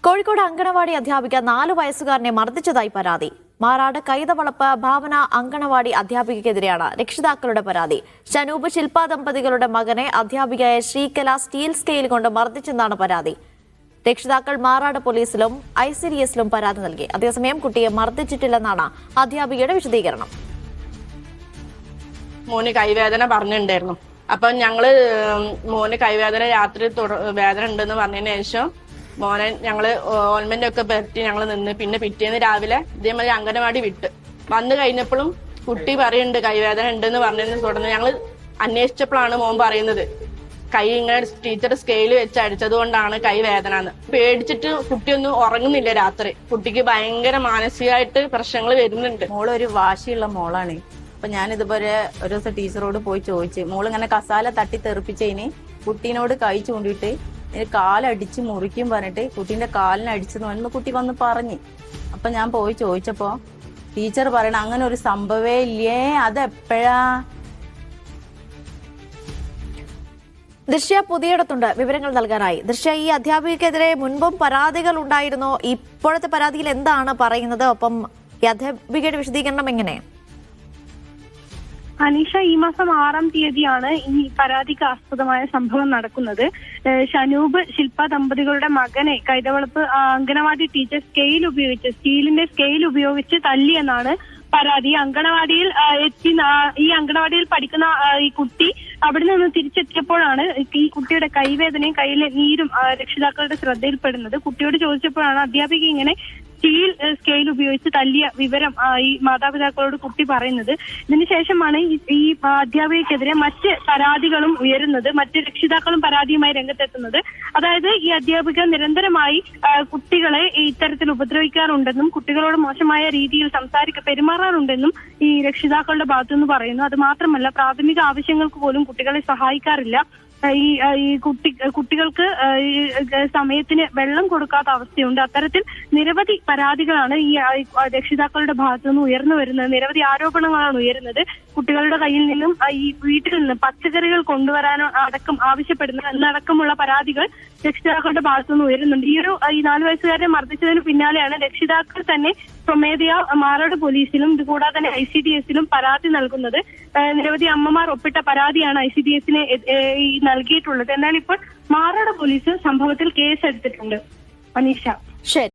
കോഴിക്കോട് അങ്കണവാടി അധ്യാപിക 4 വയസ്സുകാരനെ മർദ്ദിച്ചതായി പരാതി. മാറാട് കൈതവളപ്പ് ഭാവന അങ്കണവാടി അധ്യാപികയ്ക്കെതിരെയാണ് രക്ഷിതാക്കളുടെ പരാതി. ഷനൂബ് ശില്പ ദമ്പതികളുടെ മകനെ അധ്യാപികയായ ശ്രീകല സ്റ്റീൽ സ്കെയിൽ കൊണ്ട് മർദ്ദിച്ചെന്നാണ് പരാതി. രക്ഷിതാക്കൾ മാറാട് പോലീസിലും ICDSലും പരാതി നൽകി. അതേസമയം കുട്ടിയെ മർദ്ദിച്ചിട്ടില്ലെന്നാണ് അധ്യാപികയുടെ വിശദീകരണം. മോന് കൈവേദന പറഞ്ഞിട്ടുണ്ടായിരുന്നു. അപ്പൊ ഞങ്ങള് മോന് കൈവേദന രാത്രി വേദന ഉണ്ടെന്ന് പറഞ്ഞതിന് ശേഷം മോനെ ഞങ്ങള് ഓയിൽമെന്റ് ഒക്കെ പറ്റി ഞങ്ങൾ നിന്ന് പിന്നെ പിറ്റേന്ന് രാവിലെ ഇതേമാതിരി അംഗനവാടി വിട്ട് വന്നു കഴിഞ്ഞപ്പോഴും കുട്ടി പറയുന്നുണ്ട് കൈവേദന ഉണ്ടെന്ന് പറഞ്ഞതിന് തുടർന്ന് ഞങ്ങൾ അന്വേഷിച്ചപ്പോഴാണ് മോൻ പറയുന്നത് കൈ ഇങ്ങനെ ടീച്ചർ സ്കെയിൽ വെച്ച് അടിച്ചത് കൊണ്ടാണ് കൈവേദന എന്ന്. പേടിച്ചിട്ട് കുട്ടിയൊന്നും ഉറങ്ങുന്നില്ല രാത്രി. കുട്ടിക്ക് ഭയങ്കര മാനസികമായിട്ട് പ്രശ്നങ്ങൾ വരുന്നുണ്ട്. മോളൊരു വാശിയുള്ള മോളാണ്. അപ്പൊ ഞാൻ ഇതുപോലെ ഒരു ദിവസം ടീച്ചറോട് പോയി ചോദിച്ചു, മോളിങ്ങനെ കസാല തട്ടി തെറിപ്പിച്ചതിന് കുട്ടീനോട് കൈ ചൂണ്ടിയിട്ട് കാലടിച്ച് മുറിക്കും പറഞ്ഞിട്ട് കുട്ടീന്റെ കാലിന് അടിച്ചെന്ന് പറയുമ്പോ കുട്ടി വന്ന് പറഞ്ഞ്. അപ്പൊ ഞാൻ പോയി ചോദിച്ചപ്പോ ടീച്ചർ പറയണ അങ്ങനെ ഒരു സംഭവേ ഇല്ലേ, അതെപ്പോഴാ? ദൃശ്യ പുതിയിടത്തുണ്ട് വിവരങ്ങൾ നൽകാനായി. ദൃശ്യ, ഈ അധ്യാപികയ്ക്കെതിരെ മുൻപും പരാതികൾ ഉണ്ടായിരുന്നോ? ഇപ്പോഴത്തെ പരാതിയിൽ എന്താണ് പറയുന്നത്? ഒപ്പം ഈ അധ്യാപികയുടെ വിശദീകരണം എങ്ങനെ? അനീഷ, ഈ മാസം 6-ാം തീയതിയാണ് ഈ പരാതിക്ക് ആസ്പദമായ സംഭവം നടക്കുന്നത്. ഷനൂബ് ശില്പ ദമ്പതികളുടെ മകനെ കൈതവളപ്പ് അങ്കണവാടി ടീച്ചർ സ്റ്റീലിന്റെ സ്കെയിൽ ഉപയോഗിച്ച് തല്ലിയെന്നാണ് പരാതി. അങ്കണവാടിയിൽ എത്തി ഈ അങ്കണവാടിയിൽ പഠിക്കുന്ന ഈ കുട്ടി അവിടെ നിന്ന് തിരിച്ചെത്തിയപ്പോഴാണ് ഈ കുട്ടിയുടെ കൈവേദനയും കയ്യിലെ നീരും രക്ഷിതാക്കളുടെ ശ്രദ്ധയിൽപ്പെടുന്നത്. കുട്ടിയോട് ചോദിച്ചപ്പോഴാണ് അധ്യാപിക ഇങ്ങനെ സ്റ്റീൽ സ്കെയിൽ ഉപയോഗിച്ച് തല്ലിയ വിവരം ഈ മാതാപിതാക്കളോട് കുട്ടി പറയുന്നത്. ഇതിനുശേഷമാണ് ഈ അധ്യാപികയ്ക്കെതിരെ മറ്റ് പരാതികളും ഉയരുന്നത്. മറ്റ് രക്ഷിതാക്കളും പരാതിയുമായി രംഗത്തെത്തുന്നത്. അതായത് ഈ അധ്യാപിക നിരന്തരമായി കുട്ടികളെ ഇത്തരത്തിൽ ഉപദ്രവിക്കാറുണ്ടെന്നും കുട്ടികളോട് മോശമായ രീതിയിൽ പെരുമാറാറുണ്ടെന്നും ഈ രക്ഷിതാക്കളുടെ ഭാഗത്തുനിന്ന് പറയുന്നു. അത് മാത്രമല്ല, പ്രാഥമിക ആവശ്യങ്ങൾക്ക് പോലും കുട്ടികളെ സഹായിക്കാറില്ല. ഈ കുട്ടികൾക്ക് സമയത്തിന് വെള്ളം കൊടുക്കാത്ത അവസ്ഥയുണ്ട്. അത്തരത്തിൽ നിരവധി പരാതികളാണ് ഈ രക്ഷിതാക്കളുടെ ഭാഗത്തുനിന്ന് ഉയർന്നു വരുന്നത്. നിരവധി ആരോപണങ്ങളാണ് ഉയരുന്നത്. കുട്ടികളുടെ കയ്യിൽ നിന്നും ഈ വീട്ടിൽ നിന്ന് പച്ചക്കറികൾ കൊണ്ടുവരാനോ ആവശ്യപ്പെടുന്ന എന്നടക്കമുള്ള പരാതികൾ രക്ഷിതാക്കളുടെ ഭാഗത്തുനിന്ന് ഉയരുന്നുണ്ട്. ഈ 4 വയസ്സുകാരെ മർദ്ദിച്ചതിന് പിന്നാലെയാണ് രക്ഷിതാക്കൾ തന്നെ സ്വമേധയാ മാറാട് പോലീസിലും ഇതുകൂടാതെ തന്നെ ICDSലും പരാതി നൽകുന്നത്. നിരവധി അമ്മമാർ ഒപ്പിട്ട പരാതിയാണ് ICDSന് നൽകിയിട്ടുള്ളത്. എന്നാൽ ഇപ്പോൾ മാറാട് പോലീസ് സംഭവത്തിൽ കേസെടുത്തിട്ടുണ്ട്. അനീഷ. ശരി.